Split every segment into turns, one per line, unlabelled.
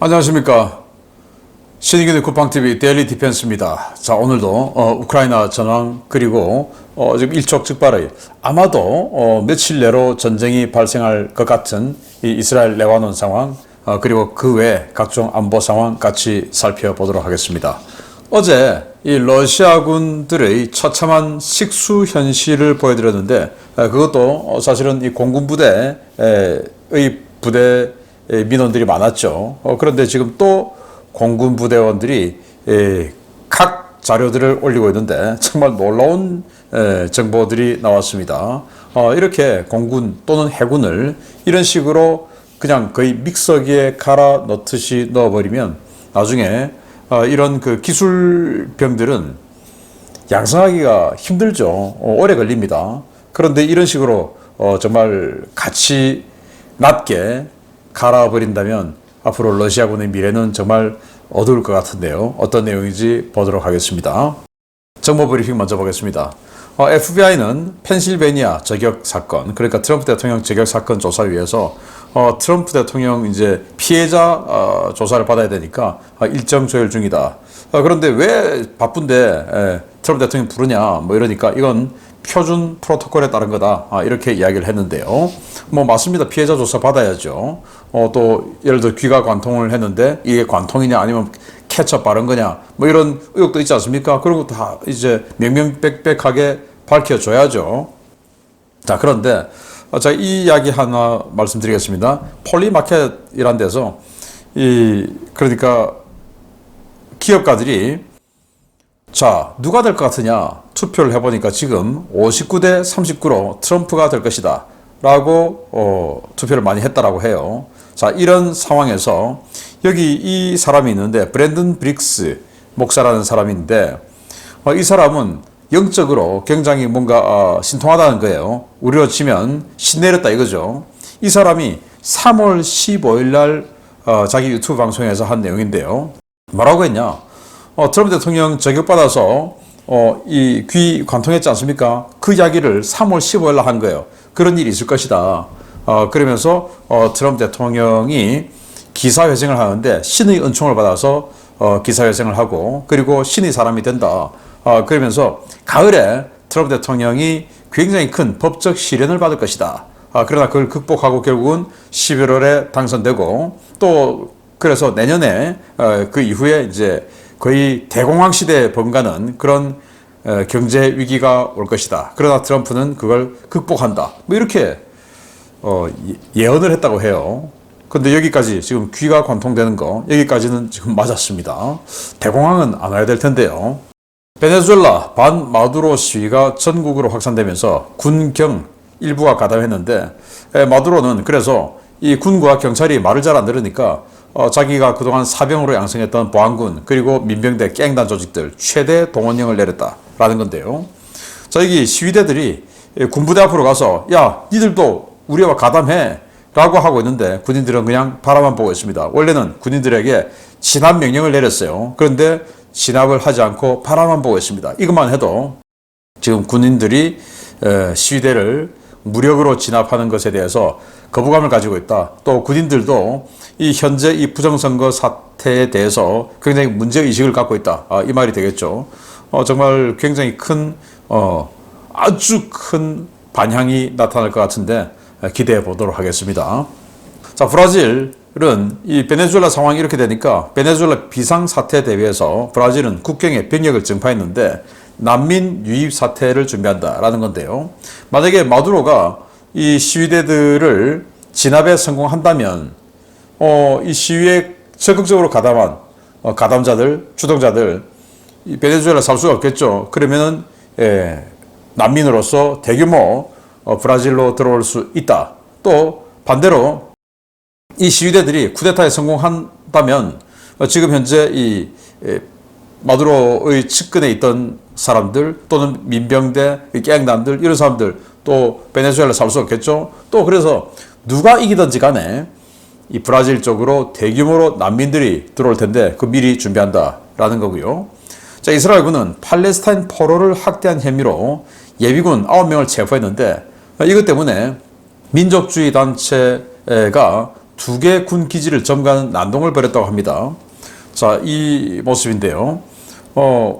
안녕하십니까. 신의균의 쿠팡TV 데일리 디펜스입니다. 자, 오늘도 우크라이나 전황 그리고 지금 일촉즉발의 아마도 며칠 내로 전쟁이 발생할 것 같은 이 이스라엘 레바논 상황 그리고 그 외 각종 안보 상황 같이 살펴보도록 하겠습니다. 어제 이 러시아군들의 처참한 식수 현실을 보여드렸는데 그것도 사실은 이 공군 부대의 부대 민원들이 많았죠. 그런데 지금 또 공군 부대원들이 각 자료들을 올리고 있는데 정말 놀라운 정보들이 나왔습니다. 이렇게 공군 또는 해군을 이런 식으로 그냥 거의 믹서기에 갈아 넣듯이 넣어버리면 나중에 이런 그 기술병들은 양성하기가 힘들죠. 오래 걸립니다. 그런데 이런 식으로 정말 가치 낮게 갈아버린다면 앞으로 러시아군의 미래는 정말 어두울 것 같은데요. 어떤 내용인지 보도록 하겠습니다. 정보 브리핑 먼저 보겠습니다. FBI는 펜실베니아 저격 사건, 그러니까 트럼프 대통령 저격 사건 조사위에서 트럼프 대통령 이제 피해자 조사를 받아야 되니까 일정 조율 중이다. 그런데 왜 바쁜데 트럼프 대통령 부르냐 뭐 이러니까 이건 표준 프로토콜에 따른 거다. 이렇게 이야기를 했는데요. 뭐 맞습니다. 피해자 조사 받아야죠. 또 예를 들어 귀가 관통을 했는데 이게 관통이냐 아니면 케첩 바른 거냐 뭐 이런 의혹도 있지 않습니까? 그런 것도 다 이제 명명백백하게 밝혀줘야죠. 자, 그런데 자, 이 이야기 하나 말씀드리겠습니다. 폴리마켓이란 데서 그러니까 기업가들이 자, 누가 될 것 같으냐 투표를 해보니까 지금 59대 39로 트럼프가 될 것이다 라고 투표를 많이 했다라고 해요. 자, 이런 상황에서 여기 이 사람이 있는데 브랜든 브릭스 목사라는 사람인데 이 사람은 영적으로 굉장히 뭔가 신통하다는 거예요. 우리로 치면 신내렸다 이거죠. 이 사람이 3월 15일 날 자기 유튜브 방송에서 한 내용인데요. 뭐라고 했냐? 트럼프 대통령 저격받아서 이 귀 관통했지 않습니까? 그 이야기를 3월 15일 날 한 거예요. 그런 일이 있을 것이다. 그러면서 트럼프 대통령이 기사회생을 하는데 신의 은총을 받아서 기사회생을 하고 그리고 신의 사람이 된다. 그러면서 가을에 트럼프 대통령이 굉장히 큰 법적 시련을 받을 것이다. 그러나 그걸 극복하고 결국은 11월에 당선되고 또 그래서 내년에 그 이후에 이제 거의 대공황 시대에 번가는 그런 경제 위기가 올 것이다. 그러나 트럼프는 그걸 극복한다. 뭐 이렇게 예언을 했다고 해요. 근데 여기까지 지금 귀가 관통되는 거 여기까지는 지금 맞았습니다. 대공황은 안 와야 될 텐데요. 베네수엘라 반마두로 시위가 전국으로 확산되면서 군경 일부가 가담했는데 마두로는 그래서 이 군과 경찰이 말을 잘 안 들으니까 자기가 그동안 사병으로 양성했던 보안군 그리고 민병대 깽단 조직들 최대 동원령을 내렸다라는 건데요. 자, 여기 시위대들이 군부대 앞으로 가서 야 니들도 우리와 가담해 라고 하고 있는데 군인들은 그냥 바라만 보고 있습니다. 원래는 군인들에게 진압 명령을 내렸어요. 그런데 진압을 하지 않고 바라만 보고 있습니다. 이것만 해도 지금 군인들이 시위대를 무력으로 진압하는 것에 대해서 거부감을 가지고 있다. 또 군인들도 이 현재 이 부정선거 사태에 대해서 굉장히 문제의식을 갖고 있다. 이 말이 되겠죠. 정말 굉장히 큰 아주 큰 반향이 나타날 것 같은데 기대해 보도록 하겠습니다. 자, 브라질은 이 베네수엘라 상황이 이렇게 되니까 베네수엘라 비상사태에 대비해서 브라질은 국경에 병력을 증파했는데 난민 유입 사태를 준비한다라는 건데요. 만약에 마두로가 이 시위대들을 진압에 성공한다면 이 시위에 적극적으로 가담한 가담자들, 주동자들 이 베네수엘라 살 수가 없겠죠. 그러면은 난민으로서 대규모 브라질로 들어올 수 있다. 또 반대로 이 시위대들이 쿠데타에 성공한다면 지금 현재 이 마두로의 측근에 있던 사람들 또는 민병대, 깽단들 이런 사람들 또 베네수엘라 살 수 없겠죠. 또 그래서 누가 이기든지 간에 이 브라질 쪽으로 대규모로 난민들이 들어올 텐데 그 미리 준비한다라는 거고요. 자, 이스라엘군은 팔레스타인 포로를 학대한 혐의로 예비군 9명을 체포했는데 이것 때문에 민족주의 단체가 2개 군 기지를 점거하는 난동을 벌였다고 합니다. 자, 이 모습인데요.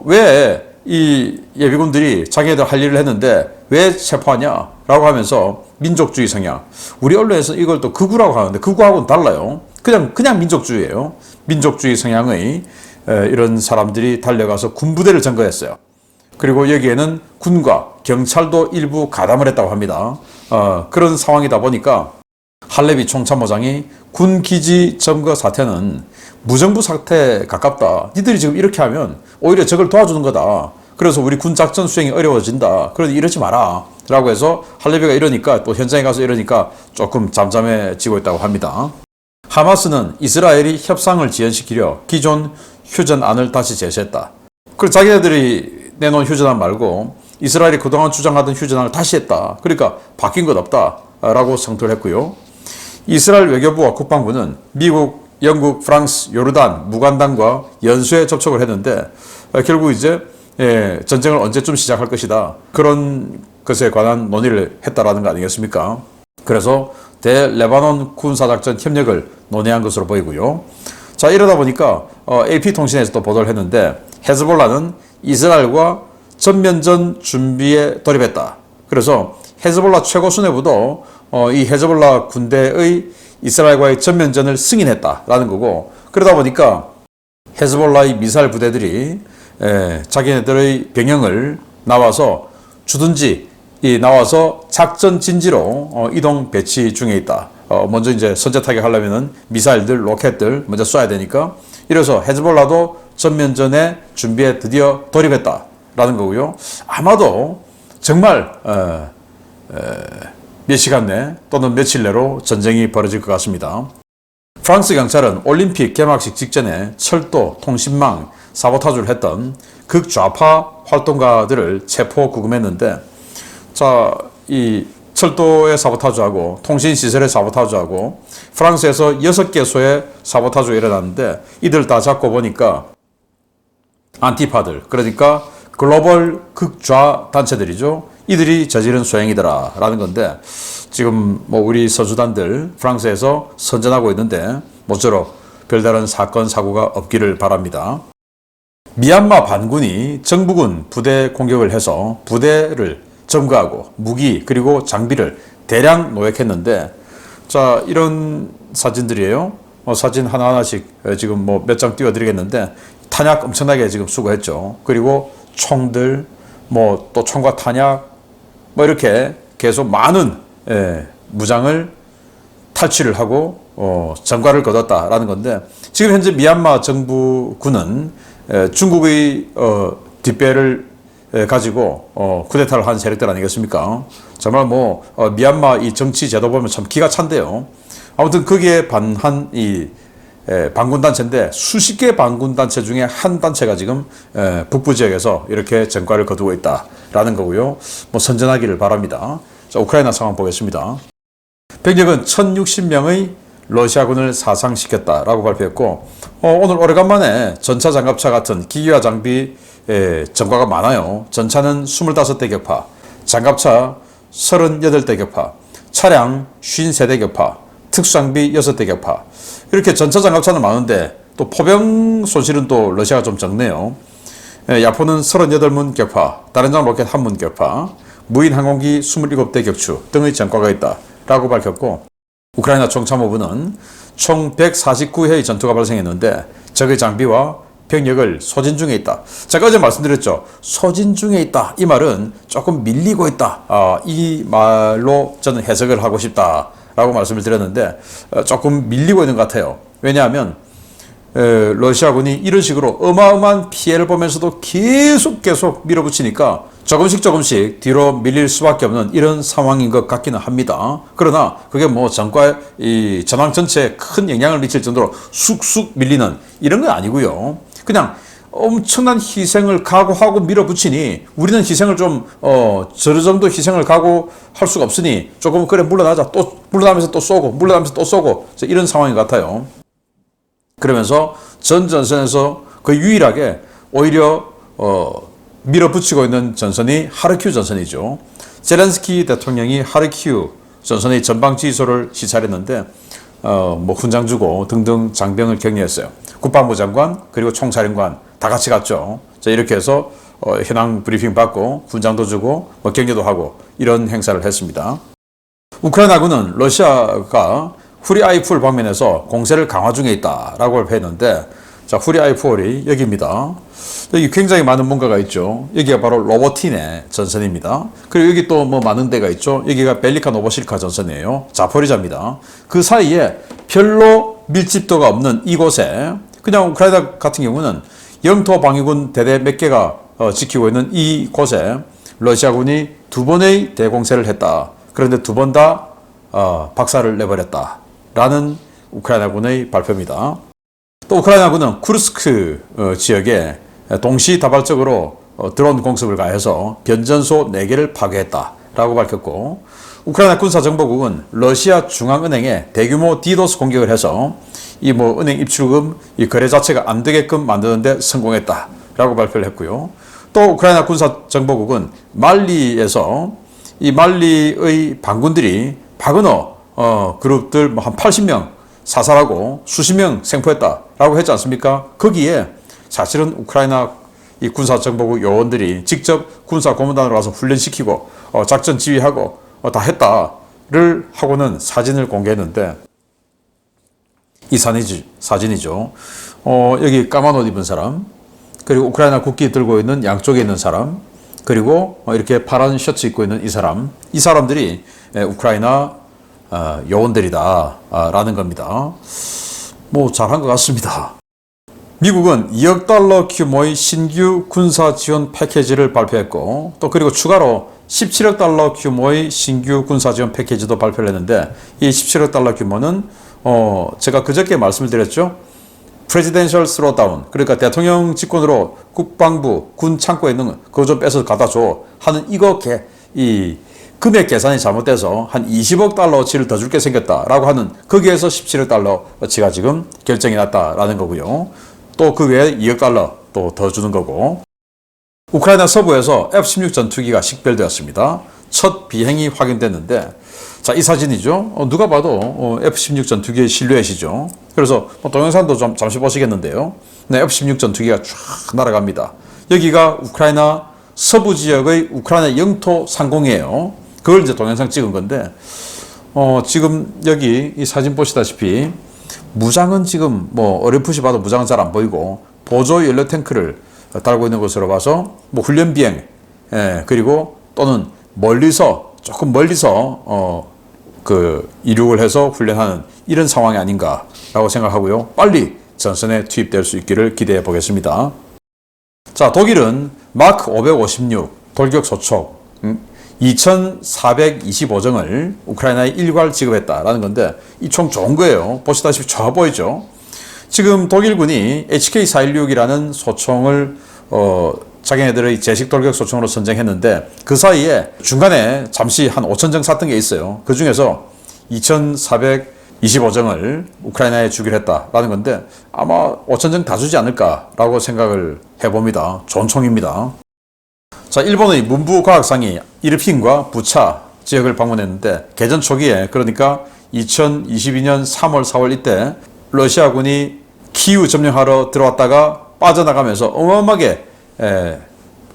왜 이 예비군들이 자기네들 할 일을 했는데 왜 체포하냐라고 하면서 민족주의 성향. 우리 언론에서 이걸 또 극우라고 하는데 극우하고는 달라요. 그냥 민족주의예요. 민족주의 성향의 이런 사람들이 달려가서 군부대를 점거했어요. 그리고 여기에는 군과 경찰도 일부 가담을 했다고 합니다. 그런 상황이다 보니까 할레비 총참모장이 군기지 점거 사태는 무정부 사태에 가깝다. 니들이 지금 이렇게 하면 오히려 적을 도와주는 거다. 그래서 우리 군 작전 수행이 어려워진다. 그러니 이러지 마라. 라고 해서 할레비가 이러니까 또 현장에 가서 이러니까 조금 잠잠해지고 있다고 합니다. 하마스는 이스라엘이 협상을 지연시키려 기존 휴전안을 다시 제시했다. 그리고 자기네들이 내놓은 휴전안 말고 이스라엘이 그동안 주장하던 휴전안을 다시 했다. 그러니까 바뀐 것 없다. 라고 성토를 했고요. 이스라엘 외교부와 국방부는 미국, 영국, 프랑스, 요르단, 무관당과 연수에 접촉을 했는데 결국 이제 전쟁을 언제쯤 시작할 것이다. 그런 것에 관한 논의를 했다라는 거 아니겠습니까? 그래서 대레바논 군사작전 협력을 논의한 것으로 보이고요. 자, 이러다 보니까 AP통신에서도 보도를 했는데 헤즈볼라는 이스라엘과 전면전 준비에 돌입했다. 그래서 헤즈볼라 최고 수뇌부도 이 헤즈볼라 군대의 이스라엘과의 전면전을 승인했다라는 거고, 그러다 보니까 헤즈볼라의 미사일 부대들이 자기네들의 병영을 나와서 주둔지 나와서 작전 진지로 이동 배치 중에 있다. 먼저 이제 선제 타격하려면은 미사일들, 로켓들 먼저 쏴야 되니까, 이래서 헤즈볼라도 전면전에 준비에 드디어 돌입했다라는 거고요. 아마도 정말 몇 시간 내 또는 며칠 내로 전쟁이 벌어질 것 같습니다. 프랑스 경찰은 올림픽 개막식 직전에 철도, 통신망 사보타주를 했던 극좌파 활동가들을 체포 구금했는데, 자, 이 철도의 사보타주하고 통신시설의 사보타주하고 프랑스에서 6개소의 사보타주가 일어났는데, 이들 다 잡고 보니까 안티파들, 그러니까 글로벌 극좌 단체들이죠. 이들이 저지른 소행이더라 라는 건데, 지금 뭐 우리 선수단들 프랑스에서 선전하고 있는데 모쪼록 별다른 사건 사고가 없기를 바랍니다. 미얀마 반군이 정부군 부대 공격을 해서 부대를 점거하고 무기 그리고 장비를 대량 노획했는데, 자, 이런 사진들이에요. 사진 하나하나씩 지금 뭐 몇 장 띄워드리겠는데, 탄약 엄청나게 지금 수거했죠. 그리고 총들, 뭐 또 총과 탄약, 뭐 이렇게 계속 많은 무장을 탈취를 하고 전과를 거뒀다라는 건데, 지금 현재 미얀마 정부군은 중국의 뒷배를 가지고 쿠데타를 한 세력들 아니겠습니까? 정말 뭐 미얀마 이 정치 제도 보면 참 기가 찬데요. 아무튼 거기에 반한 이 반군단체인데, 수십 개 반군단체 중에 한 단체가 지금 북부 지역에서 이렇게 전과를 거두고 있다라는 거고요. 뭐 선전하기를 바랍니다. 자, 우크라이나 상황 보겠습니다. 병력은 1060명의 러시아군을 사상시켰다라고 발표했고, 오늘 오래간만에 전차 장갑차 같은 기기와 장비 전과가 많아요. 전차는 25대 격파, 장갑차 38대 격파, 차량 53대 격파, 특수장비 6대 격파. 이렇게 전차 장갑차는 많은데 또 포병 손실은 또 러시아가 좀 적네요. 야포는 38문 격파, 다른장 로켓 1문 격파, 무인 항공기 27대 격추 등의 전과가 있다라고 밝혔고, 우크라이나 총참모부는 총 149회의 전투가 발생했는데 적의 장비와 병력을 소진 중에 있다. 제가 어제 말씀드렸죠. 소진 중에 있다. 이 말은 조금 밀리고 있다. 이 말로 저는 해석을 하고 싶다라고 말씀을 드렸는데 조금 밀리고 있는 것 같아요. 왜냐하면 러시아군이 이런 식으로 어마어마한 피해를 보면서도 계속 밀어붙이니까 조금씩 뒤로 밀릴 수밖에 없는 이런 상황인 것 같기는 합니다. 그러나 그게 뭐 전과의 이 전황 전체에 큰 영향을 미칠 정도로 쑥쑥 밀리는 이런 건 아니고요. 그냥 엄청난 희생을 각오하고 밀어붙이니 우리는 희생을 좀 저런 정도 희생을 각오할 수가 없으니 조금 그래 물러나자, 또 물러나면서 또 쏘고 물러나면서 또 쏘고 이런 상황인 것 같아요. 그러면서 전 전선에서 그 유일하게 오히려 밀어붙이고 있는 전선이 하르키우 전선이죠. 젤렌스키 대통령이 하르키우 전선의 전방 지휘소를 시찰했는데 뭐 훈장 주고 등등 장병을 격려했어요. 국방부 장관 그리고 총사령관 다 같이 갔죠. 자, 이렇게 해서 현황 브리핑 받고 훈장도 주고 뭐 격려도 하고 이런 행사를 했습니다. 우크라이나군은 러시아가 후리아이폴 방면에서 공세를 강화 중에 있다라고 발표했는데, 자, 후리아이폴이 여기입니다. 여기 굉장히 많은 뭔가가 있죠. 여기가 바로 로보틴의 전선입니다. 그리고 여기 또 뭐 많은 데가 있죠. 여기가 벨리카 노보실카 전선이에요. 자포리자입니다. 그 사이에 별로 밀집도가 없는 이곳에 그냥 우크라이나 같은 경우는 영토 방위군 대대 몇 개가 지키고 있는 이곳에 러시아군이 두 번의 대공세를 했다. 그런데 두 번 다 박살을 내버렸다. 라는 우크라이나군의 발표입니다. 또 우크라이나군은 쿠르스크 지역에 동시다발적으로 드론 공습을 가해서 변전소 4개를 파괴했다라고 밝혔고, 우크라이나 군사정보국은 러시아 중앙은행에 대규모 디도스 공격을 해서 이 뭐 은행 입출금 이 거래 자체가 안 되게끔 만드는데 성공했다라고 발표를 했고요. 또 우크라이나 군사정보국은 말리에서 이 말리의 반군들이 바그너 그룹들 뭐 한 80명 사살하고 수십 명 생포했다라고 했지 않습니까? 거기에 사실은 우크라이나 이 군사정보국 요원들이 직접 군사고문단으로 와서 훈련시키고 작전 지휘하고 다 했다를 하고는 사진을 공개했는데, 이 사진이죠. 여기 까만 옷 입은 사람, 그리고 우크라이나 국기 들고 있는 양쪽에 있는 사람, 그리고 이렇게 파란 셔츠 입고 있는 이 사람들이 우크라이나 요원들이다 라는 겁니다. 뭐 잘한 것 같습니다. 미국은 2억 달러 규모의 신규 군사 지원 패키지를 발표했고, 또 그리고 추가로 17억 달러 규모의 신규 군사 지원 패키지도 발표를 했는데, 이 17억 달러 규모는 제가 그저께 말씀을 드렸죠. 프레지덴셜 스로다운, 그러니까 대통령 직권으로 국방부 군 창고에 있는 그거 좀 뺏어서 갖다 줘 하는 이 금액 계산이 잘못돼서 한 20억 달러어치를 더 줄게 생겼다라고 하는, 거기에서 17억 달러어치가 지금 결정이 났다라는 거고요. 또 그 외에 2억 달러 또 더 주는 거고, 우크라이나 서부에서 F-16 전투기가 식별되었습니다. 첫 비행이 확인됐는데, 자, 이 사진이죠. 누가 봐도 F-16 전투기의 실루엣이죠. 그래서 동영상도 좀 잠시 보시겠는데요. 네, F-16 전투기가 쫙 날아갑니다. 여기가 우크라이나 서부 지역의 우크라이나 영토 상공이에요. 그걸 이제 동영상 찍은 건데, 지금 여기 이 사진 보시다시피 무장은 지금 뭐 어렴풋이 봐도 무장은 잘 안 보이고, 보조 연료 탱크를 달고 있는 것으로 봐서 뭐 훈련 비행, 그리고 또는 조금 멀리서 이륙을 해서 훈련하는 이런 상황이 아닌가라고 생각하고요. 빨리 전선에 투입될 수 있기를 기대해 보겠습니다. 자, 독일은 마크 556 돌격 소총 2,425정을 우크라이나에 일괄 지급했다라는 건데, 이 총 좋은 거예요. 보시다시피 좋아 보이죠. 지금 독일군이 HK416이라는 소총을 자기네들의 제식 돌격 소총으로 선정했는데, 그 사이에 중간에 잠시 한 5,000정 샀던 게 있어요. 그 중에서 2,425정을 우크라이나에 주기로 했다라는 건데, 아마 5,000정 다 주지 않을까라고 생각을 해봅니다. 좋은 총입니다. 자, 일본의 문부과학상이 이르핀과 부차 지역을 방문했는데, 개전 초기에, 그러니까 2022년 3월, 4월 이때 러시아군이 키우 점령하러 들어왔다가 빠져나가면서 어마어마하게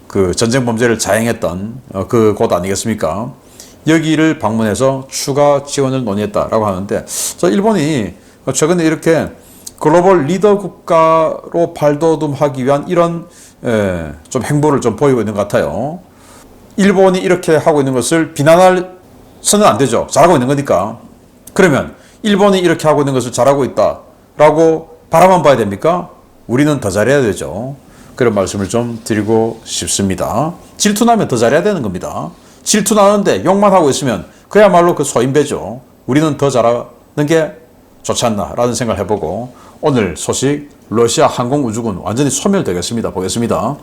그 전쟁 범죄를 자행했던 그 곳 아니겠습니까? 여기를 방문해서 추가 지원을 논의했다라고 하는데, 일본이 최근에 이렇게 글로벌 리더 국가로 발돋움하기 위한 이런 좀 행보를 좀 보이고 있는 것 같아요. 일본이 이렇게 하고 있는 것을 비난할서는 안 되죠. 잘하고 있는 거니까. 그러면 일본이 이렇게 하고 있는 것을 잘하고 있다라고 바라만 봐야 됩니까? 우리는 더 잘해야 되죠. 그런 말씀을 좀 드리고 싶습니다. 질투나면 더 잘해야 되는 겁니다. 질투나는데 욕만 하고 있으면 그야말로 그 소인배죠. 우리는 더 잘하는 게 좋지 않나라는 생각을 해보고, 오늘 소식 러시아 항공우주군 완전히 소멸되겠습니다. 보겠습니다.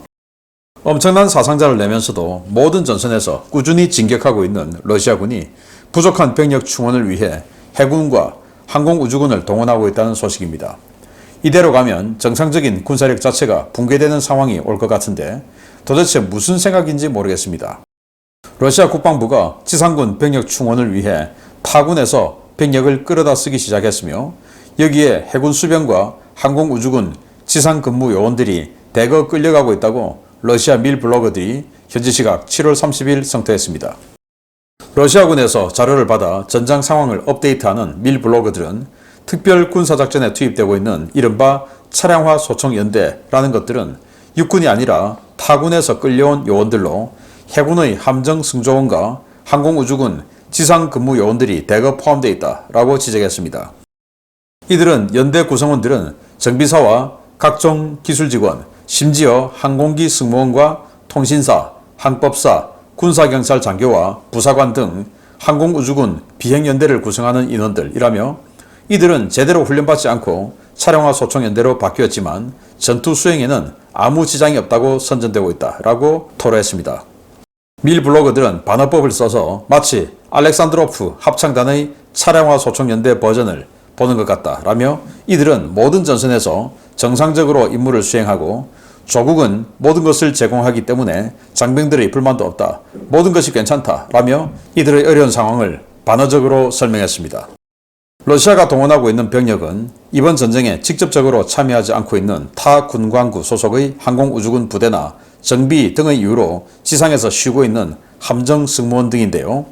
엄청난 사상자를 내면서도 모든 전선에서 꾸준히 진격하고 있는 러시아군이 부족한 병력 충원을 위해 해군과 항공우주군을 동원하고 있다는 소식입니다. 이대로 가면 정상적인 군사력 자체가 붕괴되는 상황이 올 것 같은데, 도대체 무슨 생각인지 모르겠습니다. 러시아 국방부가 지상군 병력 충원을 위해 파군에서 병력을 끌어다 쓰기 시작했으며 여기에 해군 수병과 항공우주군 지상 근무 요원들이 대거 끌려가고 있다고 러시아 밀 블로거들이 현지 시각 7월 30일 성토했습니다. 러시아군에서 자료를 받아 전장 상황을 업데이트하는 밀 블로거들은 특별 군사작전에 투입되고 있는 이른바 차량화 소총연대라는 것들은 육군이 아니라 타군에서 끌려온 요원들로 해군의 함정 승조원과 항공우주군 지상 근무 요원들이 대거 포함되어 있다라고 지적했습니다. 이들은 연대 구성원들은 정비사와 각종 기술직원, 심지어 항공기 승무원과 통신사, 항법사, 군사경찰 장교와 부사관 등 항공우주군 비행연대를 구성하는 인원들이라며 이들은 제대로 훈련받지 않고 차량화 소총연대로 바뀌었지만 전투 수행에는 아무 지장이 없다고 선전되고 있다라고 토로했습니다. 밀 블로거들은 반어법을 써서 마치 알렉산드로프 합창단의 차량화 소총연대 버전을 보는 것 같다라며 이들은 모든 전선에서 정상적으로 임무를 수행하고 조국은 모든 것을 제공하기 때문에 장병들의 불만도 없다. 모든 것이 괜찮다라며 이들의 어려운 상황을 반어적으로 설명했습니다. 러시아가 동원하고 있는 병력은 이번 전쟁에 직접적으로 참여하지 않고 있는 타 군광구 소속의 항공우주군 부대나 정비 등의 이유로 지상에서 쉬고 있는 함정 승무원 등인데요.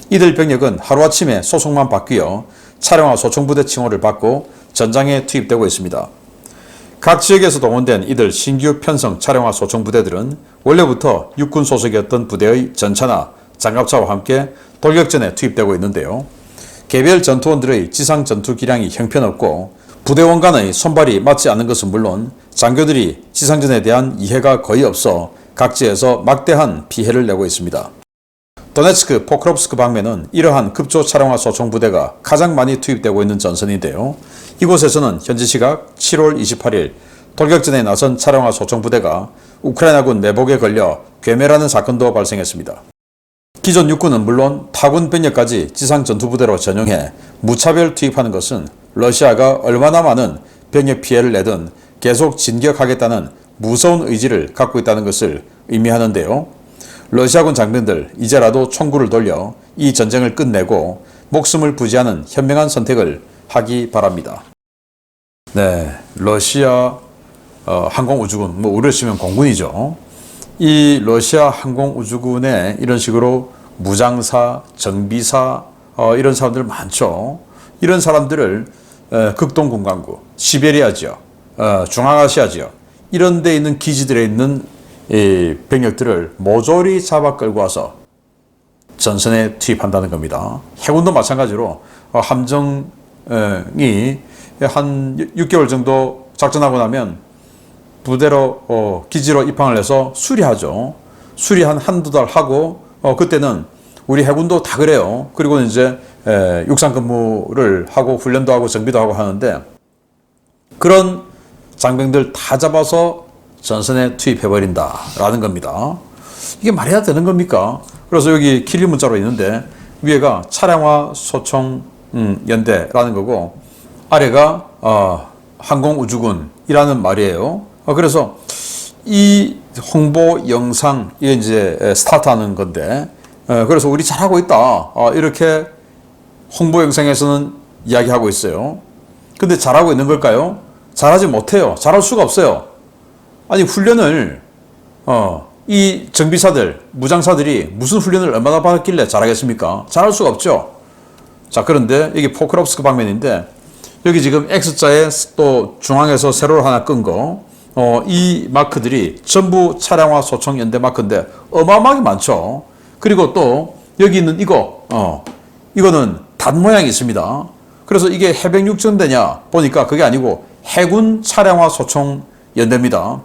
이들 병력은 하루아침에 소속만 바뀌어 차량화 소총부대 칭호를 받고 전장에 투입되고 있습니다. 각 지역에서 동원된 이들 신규 편성 차량화 소총부대들은 원래부터 육군 소속이었던 부대의 전차나 장갑차와 함께 돌격전에 투입되고 있는데요. 개별 전투원들의 지상 전투 기량이 형편없고 부대원 간의 손발이 맞지 않는 것은 물론 장교들이 지상전에 대한 이해가 거의 없어 각지에서 막대한 피해를 내고 있습니다. 도네츠크, 포크롭스크 방면은 이러한 급조 차량화 소총부대가 가장 많이 투입되고 있는 전선인데요. 이곳에서는 현지 시각 7월 28일 돌격전에 나선 차량화 소총부대가 우크라이나군 매복에 걸려 괴멸하는 사건도 발생했습니다. 기존 육군은 물론 타군 병력까지 지상 전투부대로 전용해 무차별 투입하는 것은 러시아가 얼마나 많은 병력 피해를 내든 계속 진격하겠다는 무서운 의지를 갖고 있다는 것을 의미하는데요. 러시아군 장병들 이제라도 총구를 돌려 이 전쟁을 끝내고 목숨을 부지하는 현명한 선택을 하기 바랍니다. 네, 러시아 항공우주군, 우리로 치면 공군이죠. 이 러시아 항공우주군에 이런 식으로 무장사, 정비사 이런 사람들 많죠. 이런 사람들을 극동군강구, 시베리아 지역, 중앙아시아 지역 이런 데 있는 기지들에 있는 이 병력들을 모조리 잡아 끌고 와서 전선에 투입한다는 겁니다. 해군도 마찬가지로 함정이 한 6개월 정도 작전하고 나면 부대로 기지로 입항을 해서 수리하죠. 수리 한두 달 하고 그때는 우리 해군도 다 그래요. 그리고 이제 육상 근무를 하고 훈련도 하고 정비도 하고 하는데 그런 장병들 다 잡아서 전선에 투입해버린다라는 겁니다. 이게 말해야 되는 겁니까? 그래서 여기 키릴 문자로 있는데 위에가 차량화 소총 연대라는 거고 아래가 항공우주군이라는 말이에요. 그래서 이 홍보 영상 이게 이제 스타트하는 건데 그래서 우리 잘하고 있다 이렇게 홍보 영상에서는 이야기하고 있어요. 근데 잘하고 있는 걸까요? 잘하지 못해요. 잘할 수가 없어요. 아니 훈련을 이 정비사들, 무장사들이 무슨 훈련을 얼마나 받았길래 잘하겠습니까? 잘할 수가 없죠. 자, 그런데 여기 포크롭스크 방면인데 여기 지금 X자에 또 중앙에서 세로를 하나 끈 거, 이 마크들이 전부 차량화 소총 연대 마크인데 어마어마하게 많죠. 그리고 또 여기 있는 이거는 단 모양이 있습니다. 그래서 이게 해병육전대냐 보니까 그게 아니고 해군 차량화 소총 연대입니다.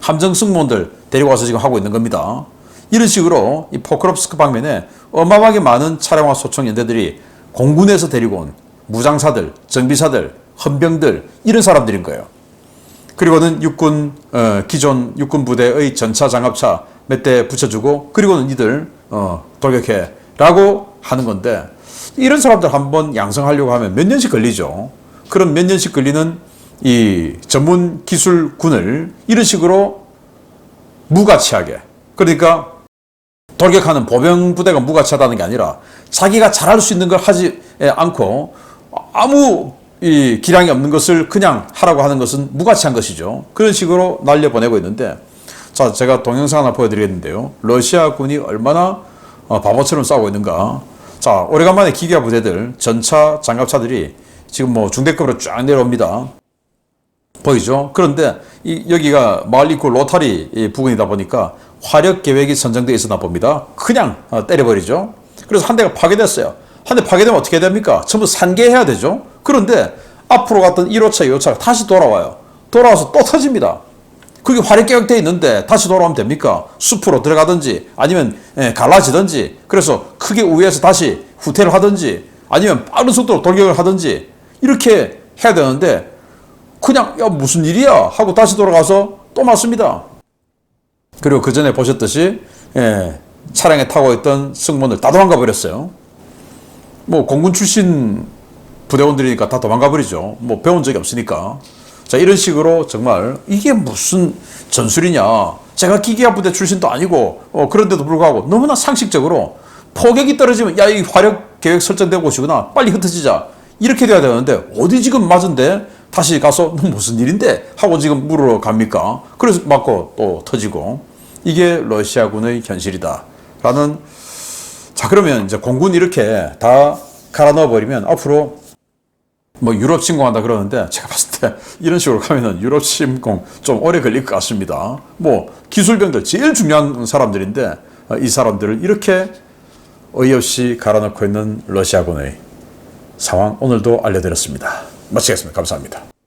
함정 승무원들 데리고 와서 지금 하고 있는 겁니다. 이런 식으로 이 포크롭스크 방면에 어마어마하게 많은 차량화 소총 연대들이 공군에서 데리고 온 무장사들, 정비사들, 헌병들 이런 사람들인 거예요. 그리고는 육군 기존 육군 부대의 전차, 장갑차 몇 대 붙여주고 그리고는 이들 돌격해 라고 하는 건데 이런 사람들 한번 양성하려고 하면 몇 년씩 걸리죠. 그런 몇 년씩 걸리는 이 전문 기술군을 이런 식으로 무가치하게, 그러니까 돌격하는 보병 부대가 무가치하다는 게 아니라 자기가 잘할 수 있는 걸 하지 않고 아무 이 기량이 없는 것을 그냥 하라고 하는 것은 무가치한 것이죠. 그런 식으로 날려보내고 있는데, 자, 제가 동영상 하나 보여드리겠는데요. 러시아군이 얼마나 바보처럼 싸우고 있는가. 자, 오래간만에 기계화 부대들, 전차, 장갑차들이 지금 뭐 중대급으로 쫙 내려옵니다. 보이죠? 그런데 여기가 마을 입구 로타리 부근이다 보니까 화력 계획이 선정되어 있었나 봅니다. 그냥 때려버리죠. 그래서 한 대가 파괴됐어요. 한 대 파괴되면 어떻게 됩니까? 전부 산계해야 되죠. 그런데 앞으로 갔던 1호차, 2호차가 다시 돌아와요. 돌아와서 또 터집니다. 그게 화력 계획되어 있는데 다시 돌아오면 됩니까? 숲으로 들어가든지 아니면 갈라지든지, 그래서 크게 우회해서 다시 후퇴를 하든지 아니면 빠른 속도로 돌격을 하든지 이렇게 해야 되는데, 그냥 야 무슨 일이야 하고 다시 돌아가서 또 맞습니다. 그리고 그 전에 보셨듯이 차량에 타고 있던 승무원들 다 도망가 버렸어요. 뭐 공군 출신 부대원들이니까 다 도망가 버리죠. 뭐 배운 적이 없으니까. 자, 이런 식으로 정말 이게 무슨 전술이냐. 제가 기계화 부대 출신도 아니고 그런데도 불구하고 너무나 상식적으로 포격이 떨어지면 야, 이 화력 계획 설정된 곳이구나, 빨리 흩어지자, 이렇게 돼야 되는데 어디 지금 맞은데 다시 가서 너 무슨 일인데 하고 지금 물으러 갑니까? 그래서 맞고 또 터지고. 이게 러시아군의 현실이다 라는. 자, 그러면 이제 공군 이렇게 다 갈아 넣어버리면 앞으로 뭐 유럽 침공한다 그러는데, 제가 봤을 때 이런 식으로 가면은 유럽 침공 좀 오래 걸릴 것 같습니다. 뭐 기술병들 제일 중요한 사람들인데 이 사람들을 이렇게 어이없이 갈아 넣고 있는 러시아군의 상황, 오늘도 알려드렸습니다. 마치겠습니다. 감사합니다.